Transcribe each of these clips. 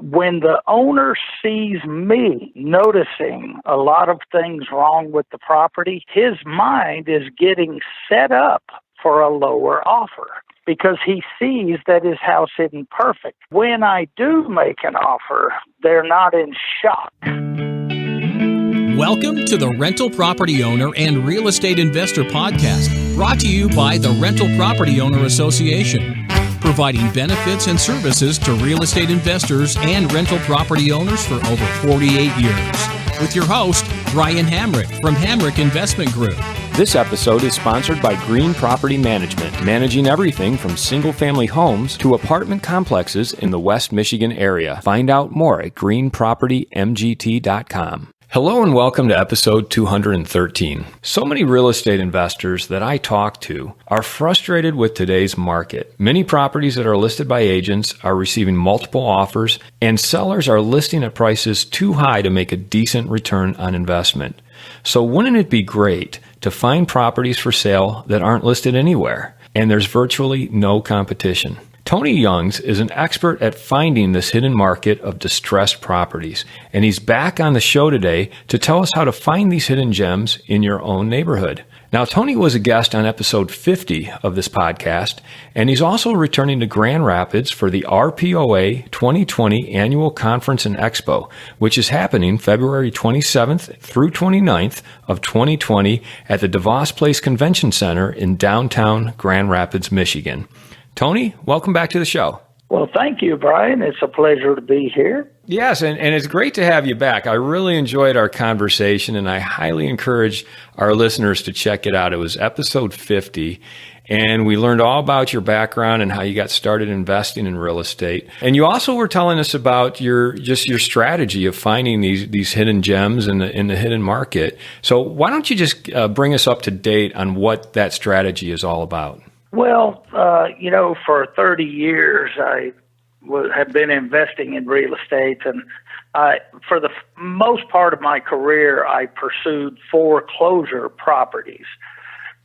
when the owner sees me noticing a lot of things wrong with the property, his mind is getting set up for a lower offer because he sees that his house isn't perfect. When I do make an offer, they're not in shock. Welcome to the Rental Property Owner and Real Estate Investor Podcast, brought to you by the Rental Property Owner Association, providing benefits and services to real estate investors and rental property owners for over 48 years. With your host, Brian Hamrick from Hamrick Investment Group. This episode is sponsored by Green Property Management, managing everything from single-family homes to apartment complexes in the West Michigan area. Find out more at greenpropertymgt.com. Hello and welcome to episode 213. So many real estate investors that I talk to are frustrated with today's market. Many properties that are listed by agents are receiving multiple offers, and sellers are listing at prices too high to make a decent return on investment. So wouldn't it be great to find properties for sale that aren't listed anywhere, and there's virtually no competition? Tony Youngs is an expert at finding this hidden market of distressed properties, and he's back on the show today to tell us how to find these hidden gems in your own neighborhood. Now, Tony was a guest on episode 50 of this podcast, and he's also returning to Grand Rapids for the RPOA 2020 Annual Conference and Expo, which is happening February 27th through 29th of 2020 at the Devos Place Convention Center in downtown Grand Rapids, Michigan. Tony, welcome back to the show. Well, thank you, Brian. It's a pleasure to be here. Yes, and it's great to have you back. I really enjoyed our conversation, and I highly encourage our listeners to check it out. It was episode 50, and we learned all about your background and how you got started investing in real estate. And you also were telling us about your strategy of finding these hidden gems in the hidden market. So why don't you just bring us up to date on what that strategy is all about? Well, for 30 years, I have been investing in real estate, and for the most part of my career, I pursued foreclosure properties.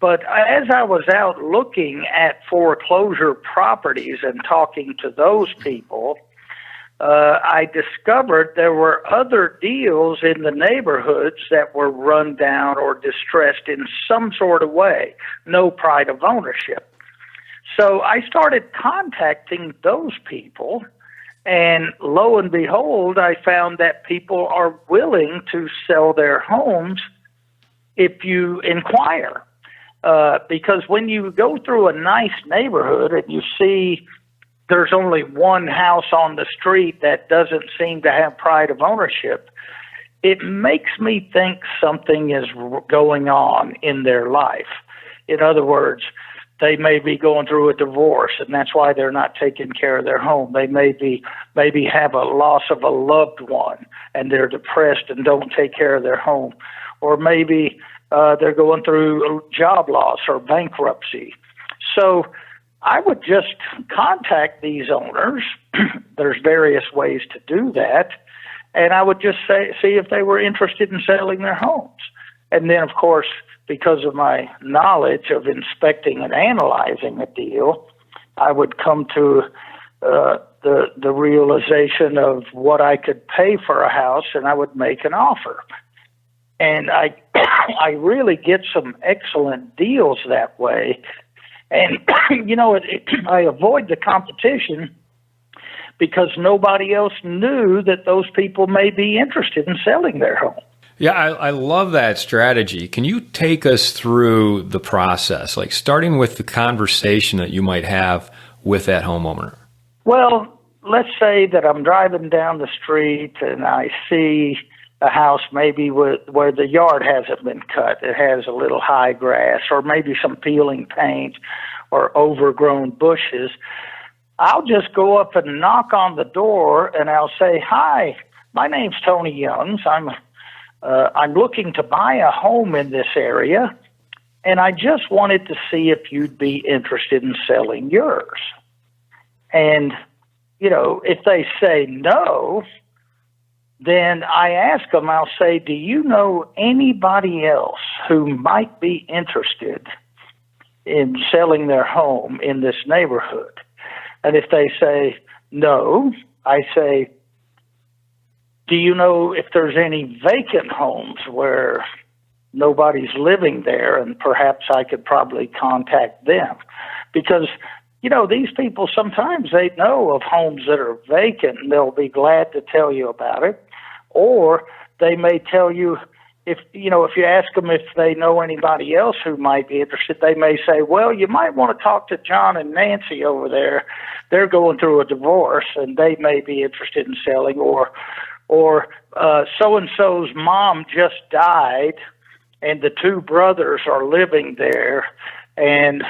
But as I was out looking at foreclosure properties and talking to those people, I discovered there were other deals in the neighborhoods that were run down or distressed in some sort of way, no pride of ownership. So I started contacting those people, and lo and behold, I found that people are willing to sell their homes if you inquire. Because when you go through a nice neighborhood and you see there's only one house on the street that doesn't seem to have pride of ownership, it makes me think something is going on in their life. In other words, they may be going through a divorce, and that's why they're not taking care of their home. They maybe have a loss of a loved one, and they're depressed and don't take care of their home. Or maybe they're going through job loss or bankruptcy. So I would just contact these owners. There's various ways to do that. And I would just see if they were interested in selling their homes. And then, of course, because of my knowledge of inspecting and analyzing a deal, I would come to the realization of what I could pay for a house, and I would make an offer. And I really get some excellent deals that way. And, I avoid the competition because nobody else knew that those people may be interested in selling their home. Yeah, I love that strategy. Can you take us through the process, like starting with the conversation that you might have with that homeowner? Well, let's say that I'm driving down the street and I see a house maybe where the yard hasn't been cut. It has a little high grass or maybe some peeling paint or overgrown bushes. I'll just go up and knock on the door and I'll say, "Hi, my name's Tony Youngs. I'm looking to buy a home in this area, and I just wanted to see if you'd be interested in selling yours." And, if they say no, then I ask them, I'll say, "Do you know anybody else who might be interested in selling their home in this neighborhood?" And if they say no, I say, do you know if there's any vacant homes where nobody's living there, and perhaps I could probably contact them? Because, these people, sometimes they know of homes that are vacant, and they'll be glad to tell you about it. Or they may tell you, if you ask them if they know anybody else who might be interested, they may say, well, you might want to talk to John and Nancy over there. They're going through a divorce, and they may be interested in selling. Or so-and-so's mom just died, and the two brothers are living there, and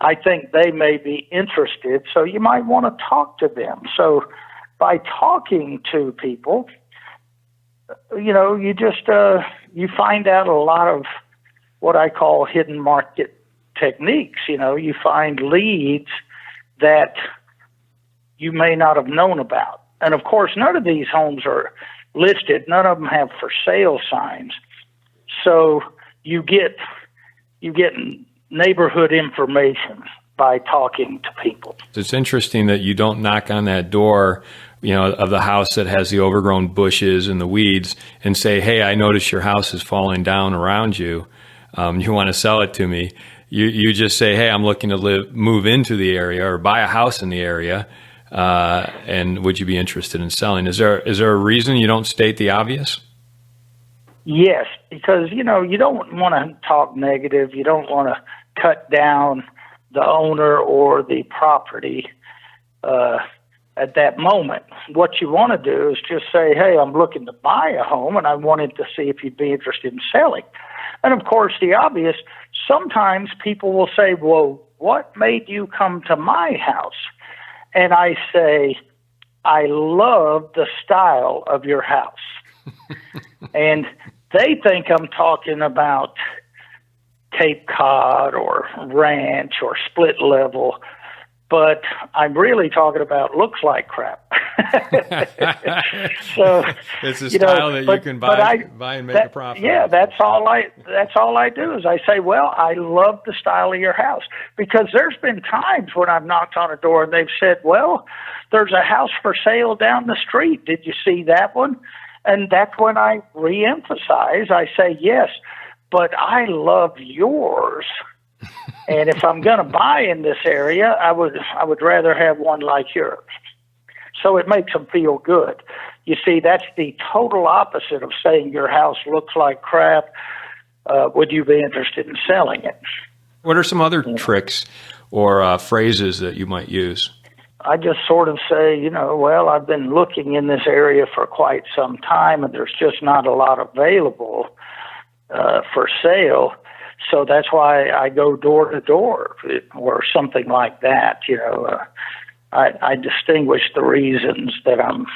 I think they may be interested, so you might want to talk to them. So by talking to people, you just you find out a lot of what I call hidden market techniques. You find leads that you may not have known about. And of course, none of these homes are listed. None of them have for sale signs. So you get neighborhood information by talking to people. It's interesting that you don't knock on that door, of the house that has the overgrown bushes and the weeds and say, hey, I notice your house is falling down around you. You want to sell it to me. You just say, hey, I'm looking to move into the area or buy a house in the area. And would you be interested in selling? Is there a reason you don't state the obvious? Yes, because, you don't want to talk negative. You don't want to cut down the owner or the property at that moment. What you want to do is just say, hey, I'm looking to buy a home, and I wanted to see if you'd be interested in selling. And, of course, the obvious, sometimes people will say, well, what made you come to my house? And I say, I love the style of your house. And they think I'm talking about Cape Cod or ranch or split level, but I'm really talking about looks like crap. So it's a style that you can buy and make a profit. Yeah, that's all I do is I say, well, I love the style of your house, because there's been times when I've knocked on a door and they've said, well, there's a house for sale down the street. Did you see that one? And that's when I reemphasize. I say, yes, but I love yours. And if I'm going to buy in this area, I would rather have one like yours. So it makes them feel good. You see, that's the total opposite of saying your house looks like crap. Would you be interested in selling it? What are some other tricks or phrases that you might use? I just sort of say, well, I've been looking in this area for quite some time, and there's just not a lot available for sale. So that's why I go door to door or something like that. I distinguish the reasons that I'm,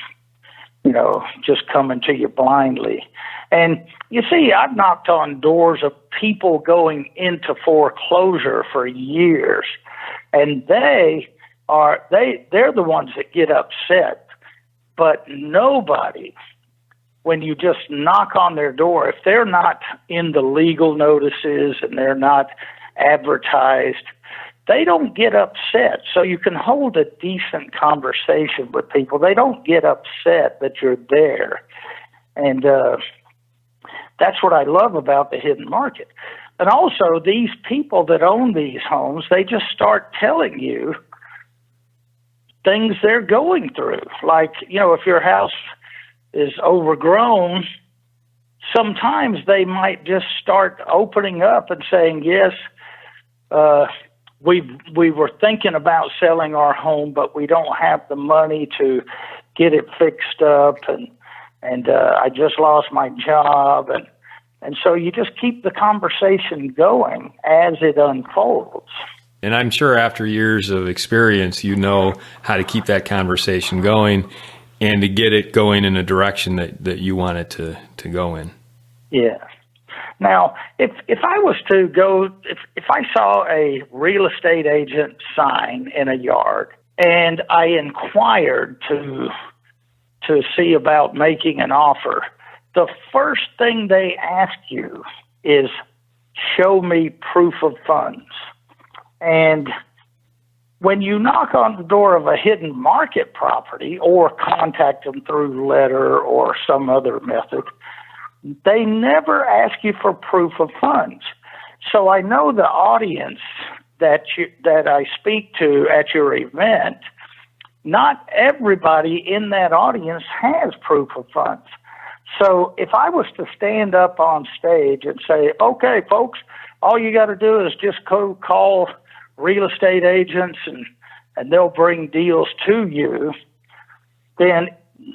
just coming to you blindly. And you see, I've knocked on doors of people going into foreclosure for years, and they're the ones that get upset. But nobody, when you just knock on their door, if they're not in the legal notices and they're not advertised, they don't get upset. So you can hold a decent conversation with people. They don't get upset that you're there. And that's what I love about the hidden market. And also, these people that own these homes, they just start telling you things they're going through. Like, if your house is overgrown, sometimes they might just start opening up and saying, yes, we were thinking about selling our home, but we don't have the money to get it fixed up, and I just lost my job, and so you just keep the conversation going as it unfolds. And I'm sure after years of experience, you know how to keep that conversation going and to get it going in a direction that you want it to go in. Yeah. Now, if I was to go, if I saw a real estate agent sign in a yard and I inquired to see about making an offer, the first thing they ask you is, show me proof of funds. And, when you knock on the door of a hidden market property or contact them through letter or some other method, they never ask you for proof of funds. So I know the audience that I speak to at your event, not everybody in that audience has proof of funds. So if I was to stand up on stage and say, okay, folks, all you got to do is just go call real estate agents and they'll bring deals to you, then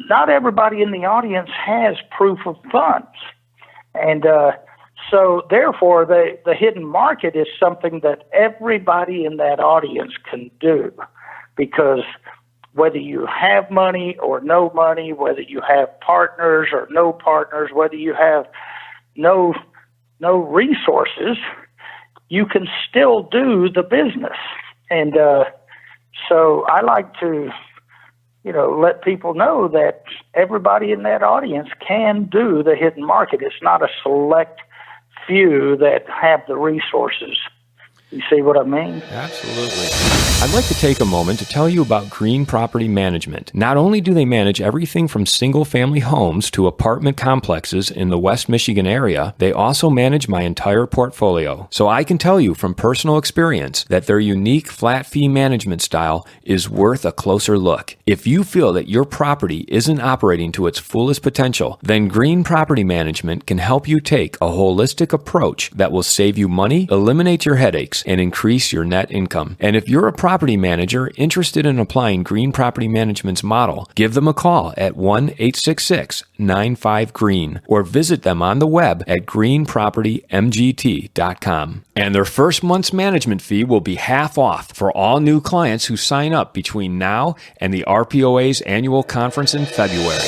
not everybody in the audience has proof of funds. And so therefore, the hidden market is something that everybody in that audience can do, because whether you have money or no money, whether you have partners or no partners, whether you have no resources, you can still do the business. And so I like to, let people know that everybody in that audience can do the hidden market. It's not a select few that have the resources. You see what I mean? Absolutely. I'd like to take a moment to tell you about Green Property Management. Not only do they manage everything from single-family homes to apartment complexes in the West Michigan area, they also manage my entire portfolio. So I can tell you from personal experience that their unique flat fee management style is worth a closer look. If you feel that your property isn't operating to its fullest potential, then Green Property Management can help you take a holistic approach that will save you money, eliminate your headaches, and increase your net income. And if you're a property manager interested in applying Green Property Management's model, give them a call at 1-866-95-GREEN or visit them on the web at greenpropertymgt.com. And their first month's management fee will be half off for all new clients who sign up between now and the RPOA's annual conference in February.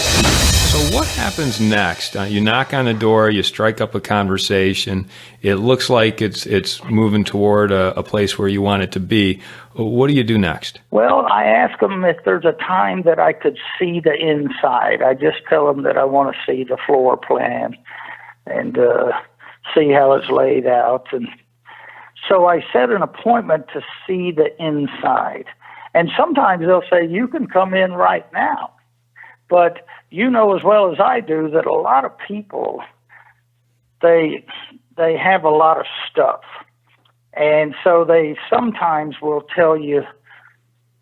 So what happens next? You knock on the door, you strike up a conversation. It looks like it's moving toward a place where you want it to be. What do you do next? Well, I ask them if there's a time that I could see the inside. I just tell them that I want to see the floor plan and see how it's laid out. And so I set an appointment to see the inside. And sometimes they'll say, you can come in right now. But you know as well as I do that a lot of people, they have a lot of stuff. And so they sometimes will tell you,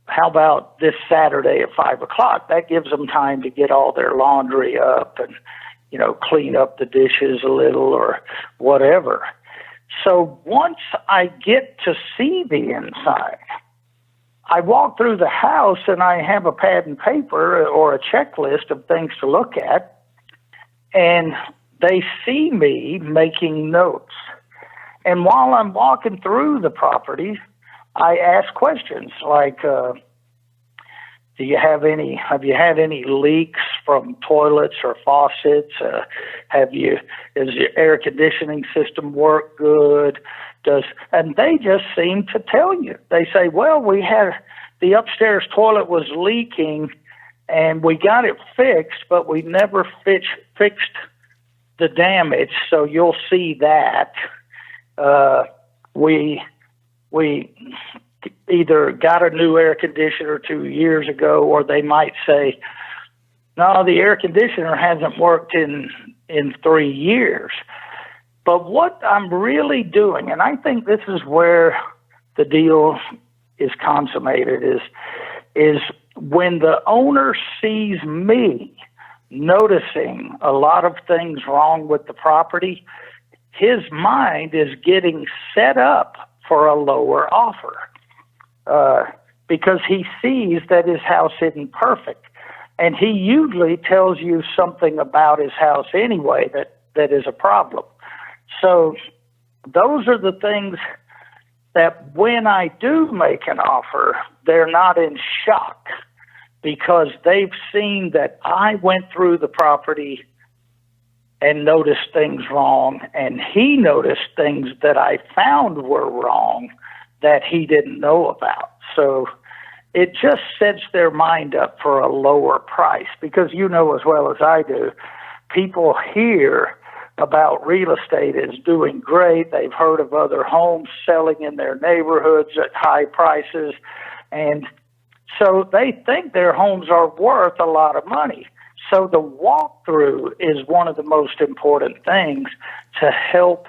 how about this Saturday at 5 o'clock? That gives them time to get all their laundry up and, clean up the dishes a little or whatever. So once I get to see the inside, I walk through the house and I have a pad and paper or a checklist of things to look at, and they see me making notes. And while I'm walking through the property, I ask questions like, have you had any leaks from toilets or faucets? Does your air conditioning system work good? And they just seem to tell you. They say, well, the upstairs toilet was leaking and we got it fixed, but we never fixed the damage. So you'll see that. We either got a new air conditioner 2 years ago, or they might say, no, the air conditioner hasn't worked in 3 years. But what I'm really doing, and I think this is where the deal is consummated, is when the owner sees me noticing a lot of things wrong with the property, his mind is getting set up for a lower offer because he sees that his house isn't perfect. And he usually tells you something about his house anyway that is a problem. So those are the things that when I do make an offer, they're not in shock because they've seen that I went through the property and noticed things wrong, and he noticed things that I found were wrong that he didn't know about. So it just sets their mind up for a lower price because you know as well as I do, people hear about real estate is doing great. They've heard of other homes selling in their neighborhoods at high prices. And so they think their homes are worth a lot of money. So the walkthrough is one of the most important things to help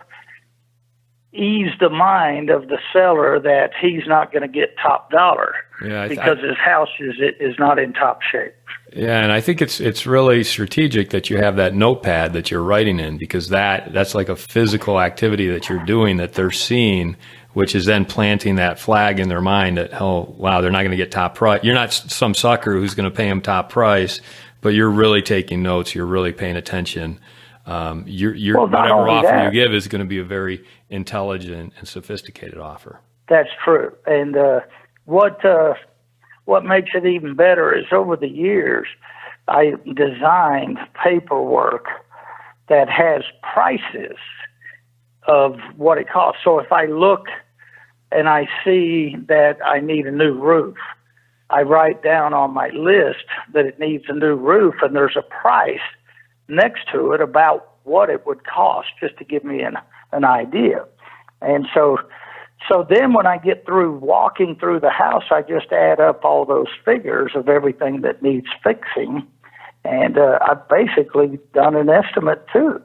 ease the mind of the seller that he's not going to get top dollar because his house is not in top shape. Yeah, and I think it's really strategic that you have that notepad that you're writing in, because that's like a physical activity that you're doing that they're seeing, which is then planting that flag in their mind that, oh, wow, they're not going to get top price. You're not some sucker who's going to pay them top price, but you're really taking notes. You're really paying attention. Whatever offer you give is going to be a very intelligent and sophisticated offer. That's true. And what makes it even better is over the years, I designed paperwork that has prices of what it costs. So if I look and I see that I need a new roof, I write down on my list that it needs a new roof, and there's a price next to it about what it would cost, just to give me an idea. And so then when I get through walking through the house, I just add up all those figures of everything that needs fixing, and I've basically done an estimate too.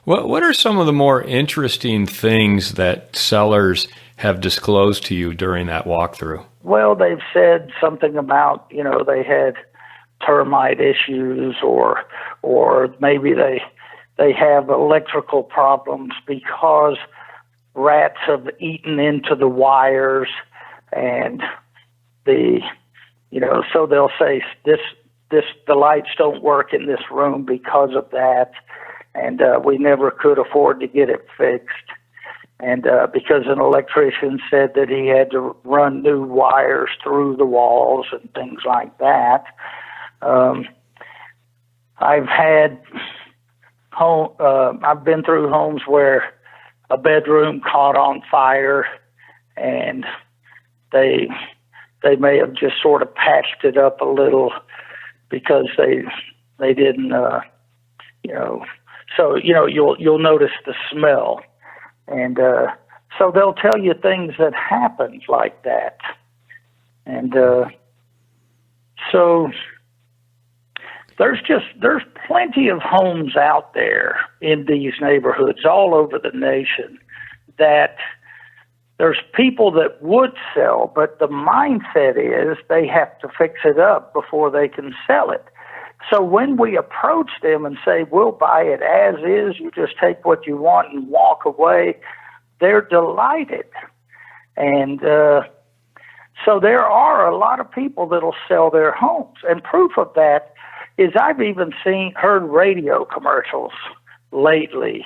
What are some of the more interesting things that sellers have disclosed to you during that walkthrough? Well, they've said something about, they had termite issues, or maybe they have electrical problems because rats have eaten into the wires, and so they'll say the lights don't work in this room because of that, and we never could afford to get it fixed. And because an electrician said that he had to run new wires through the walls and things like that. I've been through homes where a bedroom caught on fire, and they may have just sort of patched it up a little because they didn't, So you'll notice the smell, and so they'll tell you things that happened like that, and so. There's plenty of homes out there in these neighborhoods all over the nation that there's people that would sell, but the mindset is they have to fix it up before they can sell it. So when we approach them and say, we'll buy it as is, you just take what you want and walk away, they're delighted. And so there are a lot of people that'll sell their homes. And proof of that is I've even heard radio commercials lately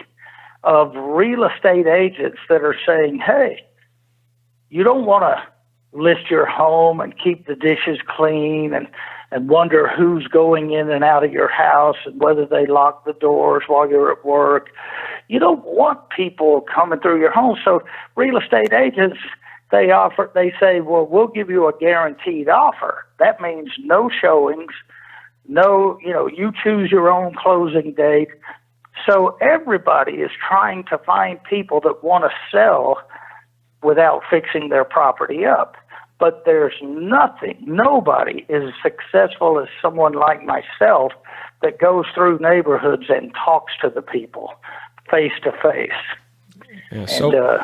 of real estate agents that are saying, hey, you don't want to list your home and keep the dishes clean and wonder who's going in and out of your house and whether they lock the doors while you're at work. You don't want people coming through your home. So real estate agents, they say, well, we'll give you a guaranteed offer. That means no showings. No, you choose your own closing date. So everybody is trying to find people that want to sell without fixing their property up. But there's nobody is successful as someone like myself that goes through neighborhoods and talks to the people face to face. Yeah,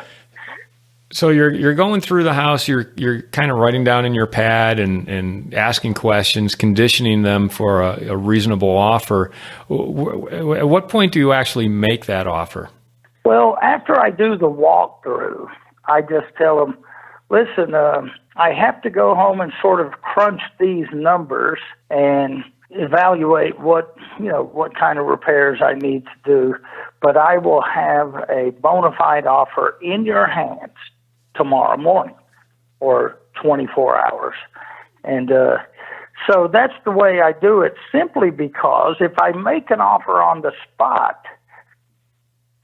so you're going through the house, you're kind of writing down in your pad and asking questions, conditioning them for a reasonable offer. At what point do you actually make that offer? Well, after I do the walkthrough, I just tell them, listen, I have to go home and sort of crunch these numbers and evaluate what kind of repairs I need to do, but I will have a bona fide offer in your hands tomorrow morning or 24 hours. And so that's the way I do it, simply because if I make an offer on the spot,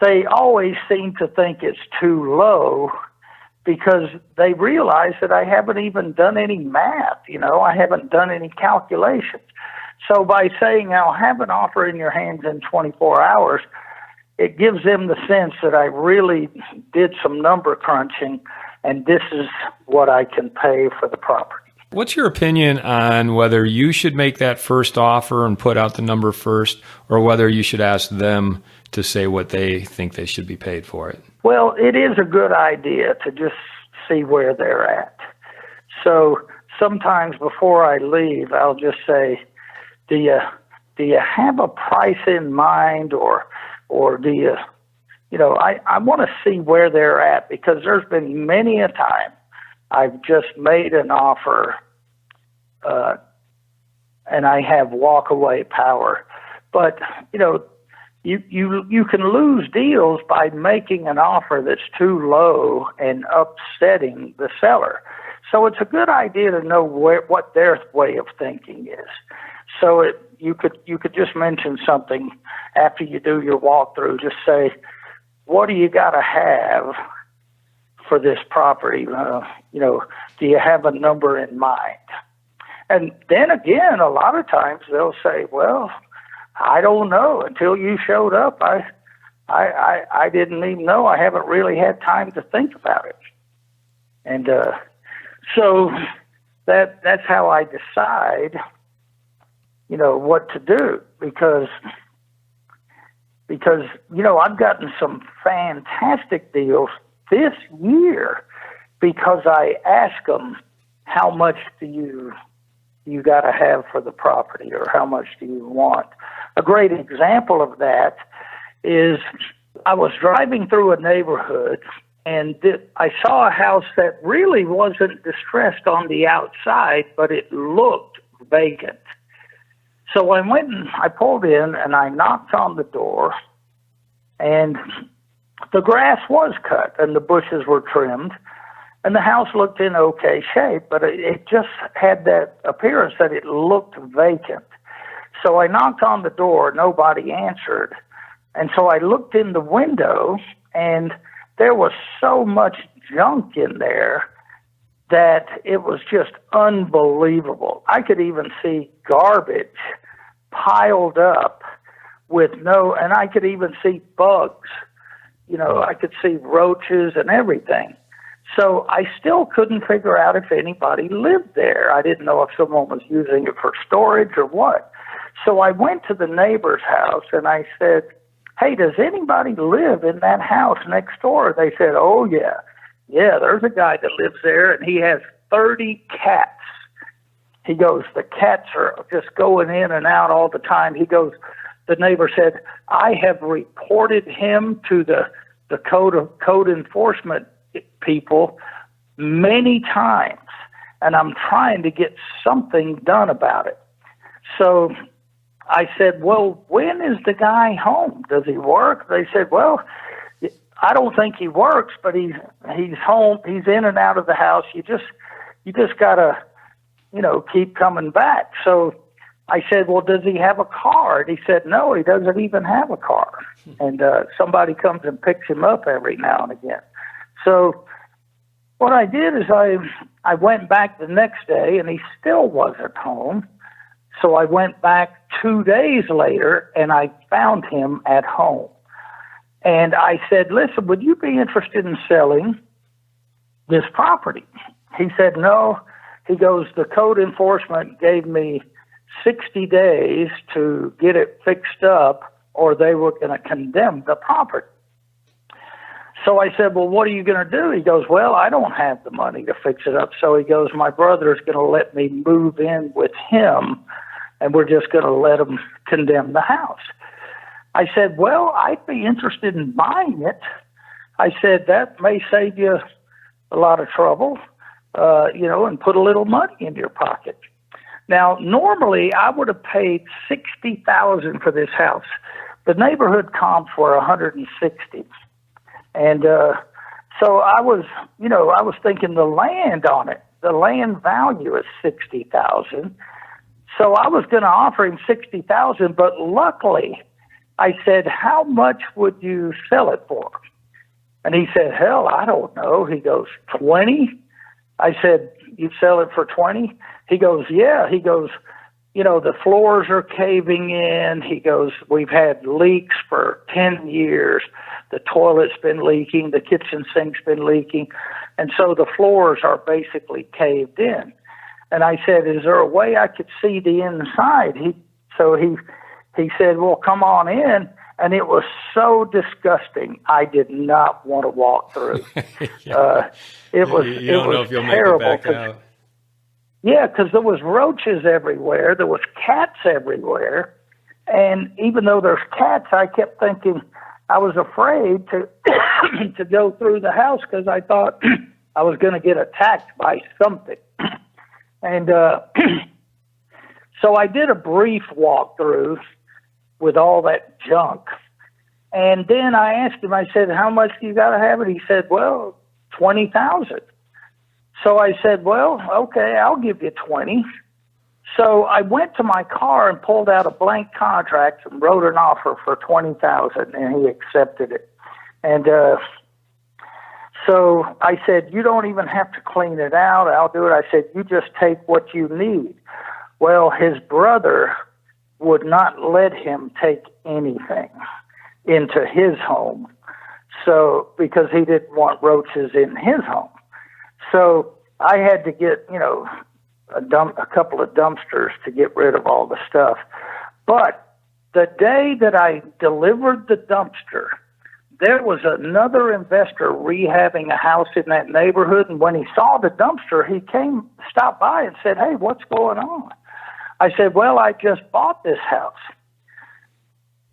they always seem to think it's too low because they realize that I haven't even done any math. I haven't done any calculations. So by saying I'll have an offer in your hands in 24 hours, it gives them the sense that I really did some number crunching and this is what I can pay for the property. What's your opinion on whether you should make that first offer and put out the number first, or whether you should ask them to say what they think they should be paid for it? Well, it is a good idea to just see where they're at. So sometimes before I leave, I'll just say, do you have a price in mind, or do you, I want to see where they're at, because there's been many a time I've just made an offer, and I have walkaway power. But, you can lose deals by making an offer that's too low and upsetting the seller. So it's a good idea to know what their way of thinking is. So you could just mention something after you do your walkthrough. Just say, what do you got to have for this property? Do you have a number in mind? And then again, a lot of times they'll say, well, I don't know. Until you showed up, I didn't even know. I haven't really had time to think about it. And so that's how I decide, what to do, because I've gotten some fantastic deals this year because I ask them, how much do you got to have for the property, or how much do you want? A great example of that is I was driving through a neighborhood, and I saw a house that really wasn't distressed on the outside, but it looked vacant. So I went and I pulled in and I knocked on the door, and the grass was cut and the bushes were trimmed, and the house looked in okay shape, but it just had that appearance that it looked vacant. So I knocked on the door, nobody answered. And so I looked in the window, and there was so much junk in there that it was just unbelievable. I could even see garbage piled up and I could even see bugs. I could see roaches and everything. So I still couldn't figure out if anybody lived there. I didn't know if someone was using it for storage or what. So I went to the neighbor's house and I said, hey, does anybody live in that house next door? They said, oh, yeah. Yeah, there's a guy that lives there, and he has 30 cats. He goes, the cats are just going in and out all the time. He goes, the neighbor said, I have reported him to the code enforcement people many times, and I'm trying to get something done about it. So I said, well, when is the guy home? Does he work? They said, well, I don't think he works, but he's home. He's in and out of the house. You just gotta, keep coming back. So I said, well, does he have a car? And he said, no, he doesn't even have a car. And somebody comes and picks him up every now and again. So what I did is I went back the next day, and he still wasn't home. So I went back 2 days later, and I found him at home. And I said, listen, would you be interested in selling this property? He said, no. He goes, the code enforcement gave me 60 days to get it fixed up, or they were going to condemn the property. So I said, well, what are you going to do? He goes, well, I don't have the money to fix it up. So he goes, my brother's going to let me move in with him, and we're just going to let him condemn the house. I said, well, I'd be interested in buying it. I said, that may save you a lot of trouble, and put a little money in your pocket. Now, normally I would have paid $60,000 for this house. The neighborhood comps were $160,000. And so I was thinking the land on it, the land value is $60,000. So I was going to offer him $60,000, but luckily I said, how much would you sell it for? And he said, hell, I don't know. He goes, 20? I said, you'd sell it for 20? He goes, yeah. He goes, the floors are caving in. He goes, we've had leaks for 10 years. The toilet's been leaking. The kitchen sink's been leaking. And so the floors are basically caved in. And I said, is there a way I could see the inside? He said, well, come on in. And it was so disgusting. I did not want to walk through. It was terrible. Yeah, because there was roaches everywhere. There was cats everywhere. And even though there's cats, I kept thinking I was afraid to to go through the house because I thought I was going to get attacked by something. And so I did a brief walkthrough with all that junk. And then I asked him, I said, how much do you got to have it? He said, well, $20,000. So I said, well, okay, I'll give you 20. So I went to my car and pulled out a blank contract and wrote an offer for $20,000, and he accepted it. And so I said, you don't even have to clean it out. I'll do it. I said, you just take what you need. Well, his brother would not let him take anything into his home. So, because he didn't want roaches in his home. So I had to get, a couple of dumpsters to get rid of all the stuff. But the day that I delivered the dumpster, there was another investor rehabbing a house in that neighborhood. And when he saw the dumpster, he stopped by and said, hey, what's going on? I said, well, I just bought this house.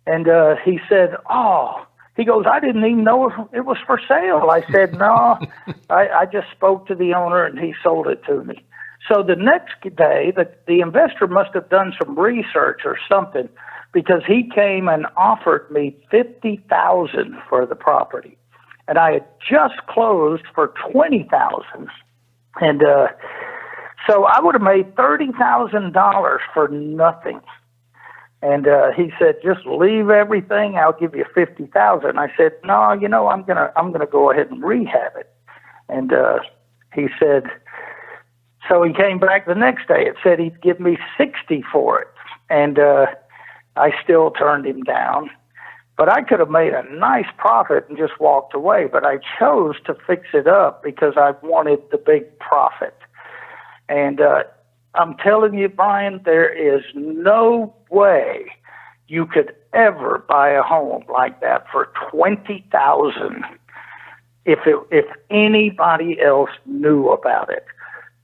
And he said, oh, he goes, I didn't even know it was for sale. I said, no, I just spoke to the owner and he sold it to me. So the next day, the investor must have done some research or something because he came and offered me $50,000 for the property. And I had just closed for $20,000. And so I would have made $30,000 for nothing. And he said, just leave everything. I'll give you $50,000. I said, no, I'm gonna go ahead and rehab it. And he said, so he came back the next day. It said he'd give me $60,000 for it. And I still turned him down. But I could have made a nice profit and just walked away. But I chose to fix it up because I wanted the big profit. And I'm telling you, Brian, there is no way you could ever buy a home like that for $20,000 if anybody else knew about it.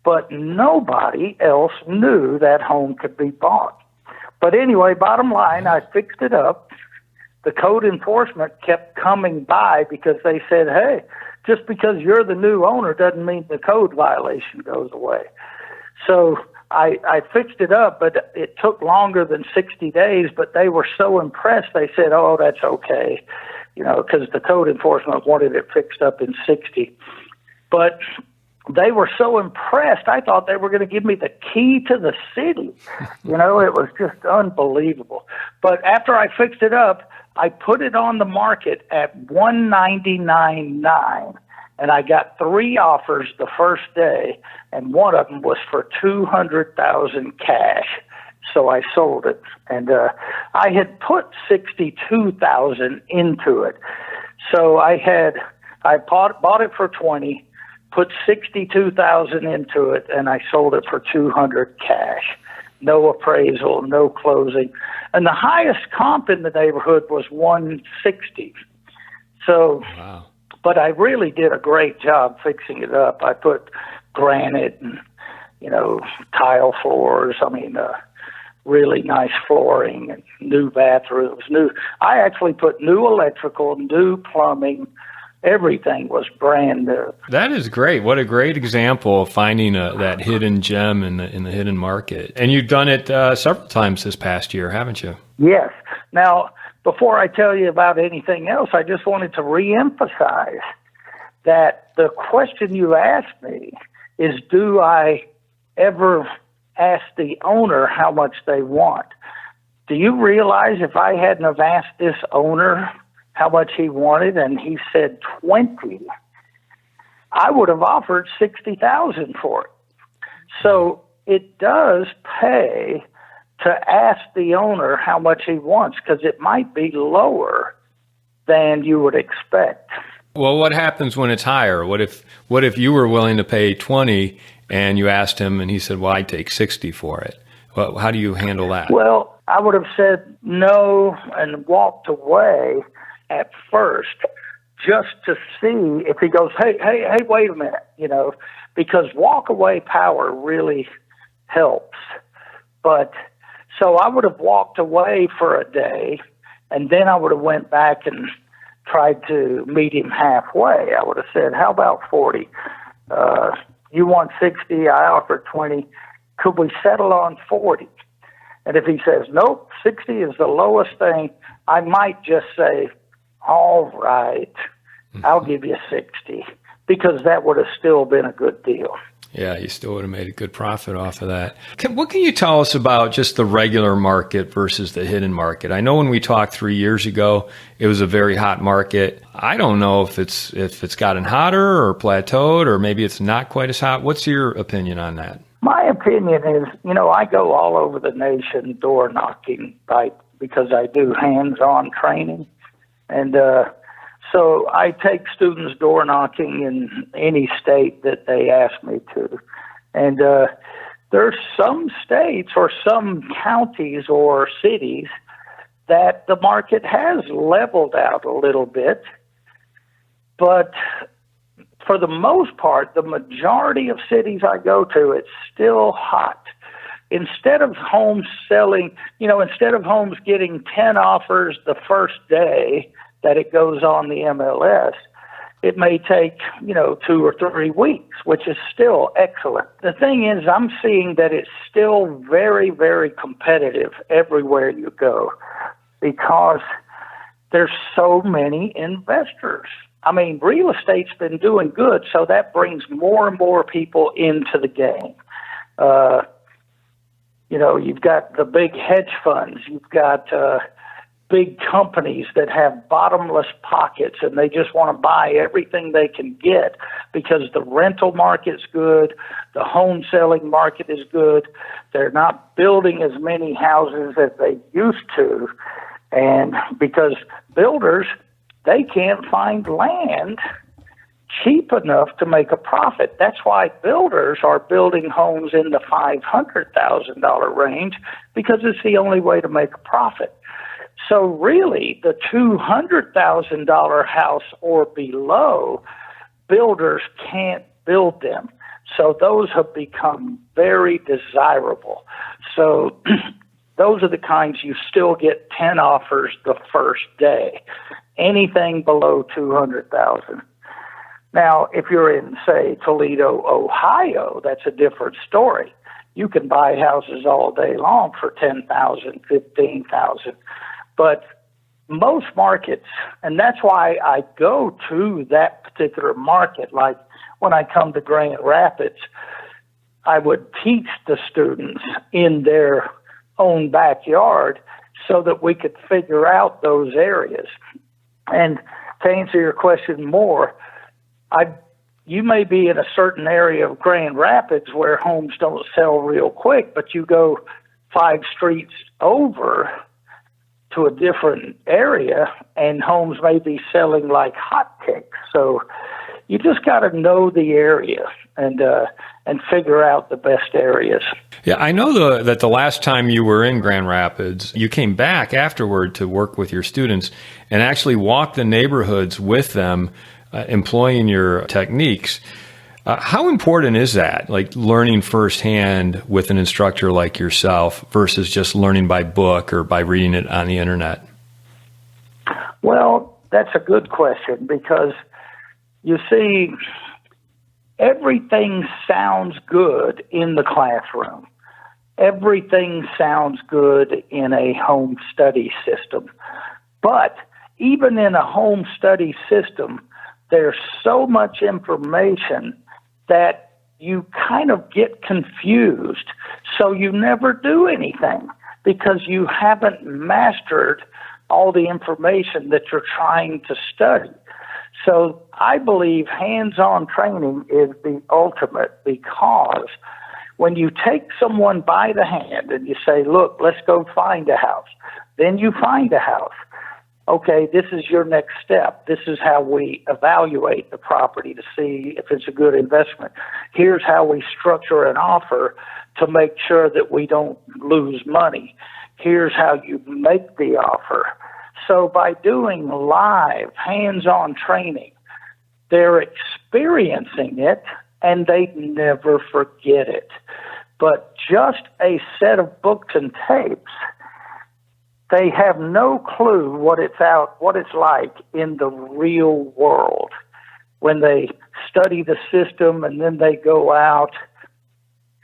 But nobody else knew that home could be bought. But anyway, bottom line, I fixed it up. The code enforcement kept coming by because they said, hey, just because you're the new owner doesn't mean the code violation goes away. So I fixed it up, but it took longer than 60 days, but they were so impressed, they said, oh, that's okay, because the code enforcement wanted it fixed up in 60. But they were so impressed, I thought they were going to give me the key to the city. It was just unbelievable. But after I fixed it up, I put it on the market at $199.9. And I got 3 offers the first day, and one of them was for $200,000 cash. So I sold it, and I had put $62,000 into it. So I bought it for $20,000, put $62,000 into it, and I sold it for $200,000 cash. No appraisal, no closing, and the highest comp in the neighborhood was $160,000. So. Wow. But I really did a great job fixing it up. I put granite and, tile floors. Really nice flooring and new bathrooms. I actually put new electrical, new plumbing. Everything was brand new. That is great. What a great example of finding that hidden gem in the hidden market. And you've done it several times this past year, haven't you? Yes. Now, before I tell you about anything else, I just wanted to reemphasize that the question you asked me is, do I ever ask the owner how much they want? Do you realize if I hadn't have asked this owner how much he wanted and he said 20, I would have offered $60,000 for it. So it does pay to ask the owner how much he wants, because it might be lower than you would expect. Well, what happens when it's higher? What if you were willing to pay 20 and you asked him and he said, well, I'd take 60 for it? Well, how do you handle that? Well, I would have said no and walked away at first just to see if he goes, hey, wait a minute, because walk away power really helps. But so I would have walked away for a day, and then I would have went back and tried to meet him halfway. I would have said, how about 40? You want 60, I offer 20. Could we settle on 40? And if he says, nope, 60 is the lowest thing, I might just say, all right, I'll give you 60, because that would have still been a good deal. Yeah, you still would have made a good profit off of that. What can you tell us about just the regular market versus the hidden market? I know when we talked 3 years ago, it was a very hot market. I don't know if it's gotten hotter or plateaued, or maybe it's not quite as hot. What's your opinion on that? My opinion is, I go all over the nation door knocking, because I do hands-on training. And so I take students door knocking in any state that they ask me to. And there's some states or some counties or cities that the market has leveled out a little bit. But for the most part, the majority of cities I go to, it's still hot. Instead of homes selling, instead of homes getting 10 offers the first day that it goes on the MLS, it may take, 2 or 3 weeks, which is still excellent. The thing is, I'm seeing that it's still very, very competitive everywhere you go, because there's so many investors. I mean, real estate's been doing good, so that brings more and more people into the game. You've got the big hedge funds, you've got big companies that have bottomless pockets, and they just want to buy everything they can get because the rental market's good, the home selling market is good, they're not building as many houses as they used to, and because builders, they can't find land cheap enough to make a profit. That's why builders are building homes in the $500,000 range, because it's the only way to make a profit. So really, the $200,000 house or below, builders can't build them. So those have become very desirable. So those are the kinds you still get 10 offers the first day. Anything below $200,000. Now, if you're in, say, Toledo, Ohio, that's a different story. You can buy houses all day long for $10,000, $15,000. But most markets, and that's why I go to that particular market. Like when I come to Grand Rapids, I would teach the students in their own backyard so that we could figure out those areas. And to answer your question more, you may be in a certain area of Grand Rapids where homes don't sell real quick, but you go 5 streets over to a different area and homes may be selling like hotcakes. So you just got to know the area and figure out the best areas. Yeah, I know that the last time you were in Grand Rapids, you came back afterward to work with your students and actually walk the neighborhoods with them, employing your techniques. How important is that, like learning firsthand with an instructor like yourself versus just learning by book or by reading it on the internet? Well, that's a good question, because you see, everything sounds good in the classroom. Everything sounds good in a home study system. But even in a home study system, there's so much information that you kind of get confused, so you never do anything because you haven't mastered all the information that you're trying to study. So I believe hands-on training is the ultimate, because When you take someone by the hand and you say, look, let's go find a house, then you find a house. Okay, this is your next step. This is how we evaluate the property to see if it's a good investment. Here's how we structure an offer to make sure that we don't lose money. Here's how you make the offer. So by doing live, hands-on training, they're experiencing it and they never forget it. But just a set of books and tapes, they have no clue what it's like in the real world. When they study the system and then they go out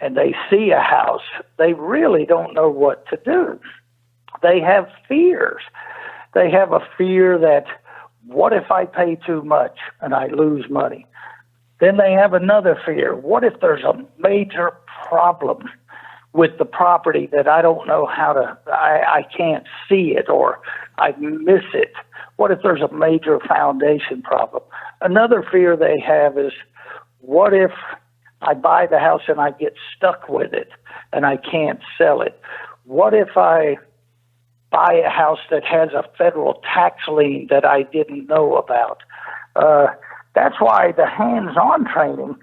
and they see a house, they really don't know what to do. They have fears. They have a fear that, what if I pay too much and I lose money? Then they have another fear. What if there's a major problem with the property that I don't know I can't see it or I miss it? What if there's a major foundation problem? Another fear they have is, what if I buy the house and I get stuck with it and I can't sell it? What if I buy a house that has a federal tax lien that I didn't know about? That's why the hands-on training,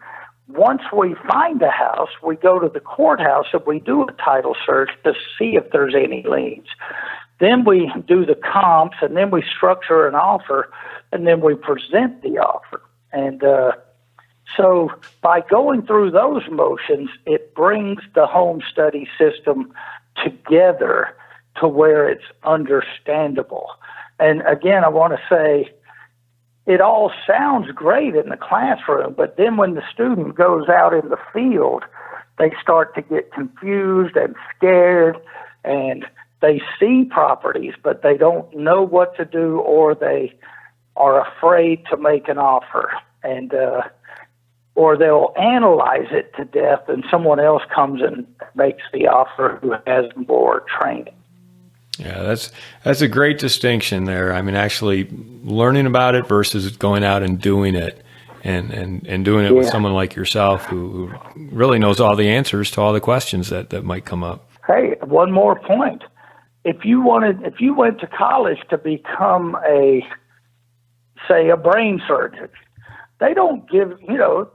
once we find a house, we go to the courthouse and we do a title search to see if there's any liens. Then we do the comps, and then we structure an offer, and then we present the offer. And so by going through those motions, it brings the home study system together to where it's understandable. And again, I want to say, it all sounds great in the classroom, but then when the student goes out in the field, they start to get confused and scared, and they see properties, but they don't know what to do, or they are afraid to make an offer, and or they'll analyze it to death, and someone else comes and makes the offer who has more training. Yeah, that's a great distinction there. I mean, actually learning about it versus going out and doing it, and doing it with someone like yourself who really knows all the answers to all the questions that might come up. Hey, one more point. If you went to college to become a brain surgeon, they don't give you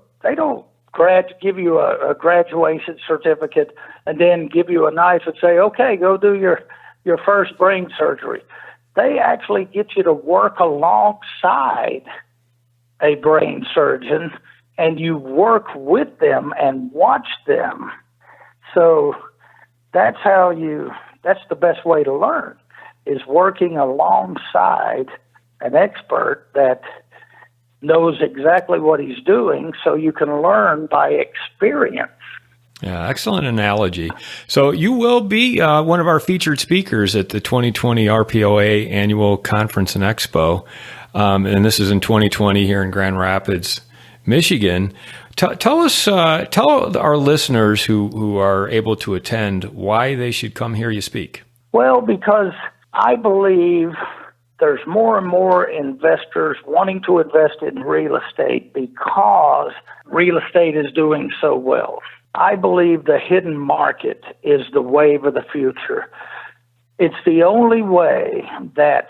a graduation certificate and then give you a knife and say, okay, go do your first brain surgery. They actually get you to work alongside a brain surgeon, and you work with them and watch them. So that's the best way to learn, is working alongside an expert that knows exactly what he's doing, so you can learn by experience. Yeah, excellent analogy. So you will be one of our featured speakers at the 2020 RPOA Annual Conference and Expo, and this is in 2020 here in Grand Rapids, Michigan. Tell our listeners who are able to attend why they should come hear you speak. Well, because I believe there's more and more investors wanting to invest in real estate because real estate is doing so well. I believe the hidden market is the wave of the future. It's the only way that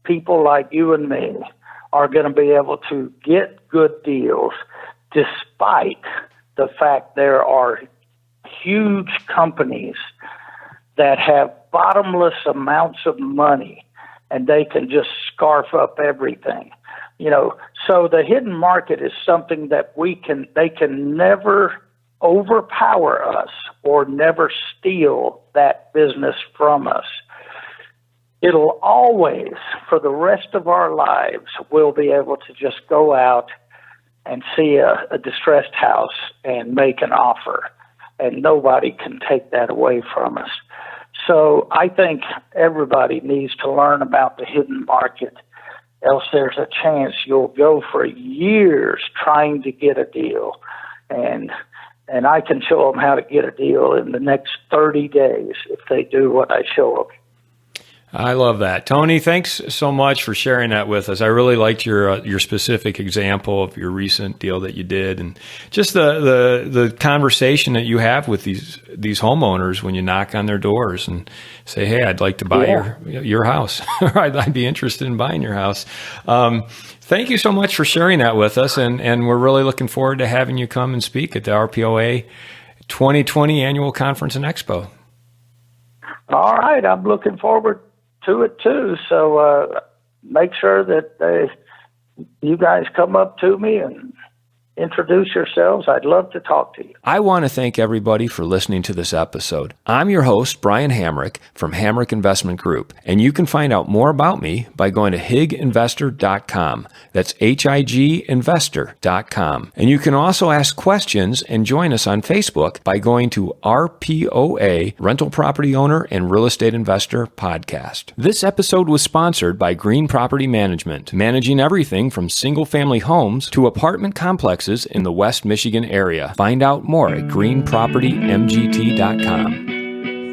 people like you and me are going to be able to get good deals, despite the fact there are huge companies that have bottomless amounts of money and they can just scarf up everything. So the hidden market is something that they can never overpower us or never steal that business from us. It'll always, for the rest of our lives, we'll be able to just go out and see a distressed house and make an offer, and nobody can take that away from us. So I think everybody needs to learn about the hidden market, else there's a chance you'll go for years trying to get a deal, and I can show them how to get a deal in the next 30 days if they do what I show them. I love that. Tony, thanks so much for sharing that with us. I really liked your specific example of your recent deal that you did, and just the conversation that you have with these homeowners when you knock on their doors and say, "Hey, I'd like to buy your house," or "I'd be interested in buying your house." Thank you so much for sharing that with us, and we're really looking forward to having you come and speak at the RPOA 2020 Annual Conference and Expo. All right, I'm looking forward to it too. So make sure that you guys come up to me and introduce yourselves. I'd love to talk to you. I want to thank everybody for listening to this episode. I'm your host, Brian Hamrick from Hamrick Investment Group, and you can find out more about me by going to higinvestor.com. That's higinvestor.com. And you can also ask questions and join us on Facebook by going to RPOA, Rental Property Owner and Real Estate Investor Podcast. This episode was sponsored by Green Property Management, managing everything from single-family homes to apartment complexes in the West Michigan area. Find out more at greenpropertymgt.com.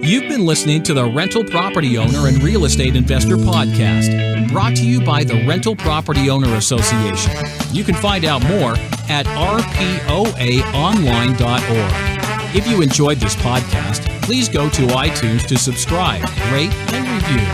You've been listening to the Rental Property Owner and Real Estate Investor Podcast, brought to you by the Rental Property Owner Association. You can find out more at rpoaonline.org. If you enjoyed this podcast, please go to iTunes to subscribe, rate, and review.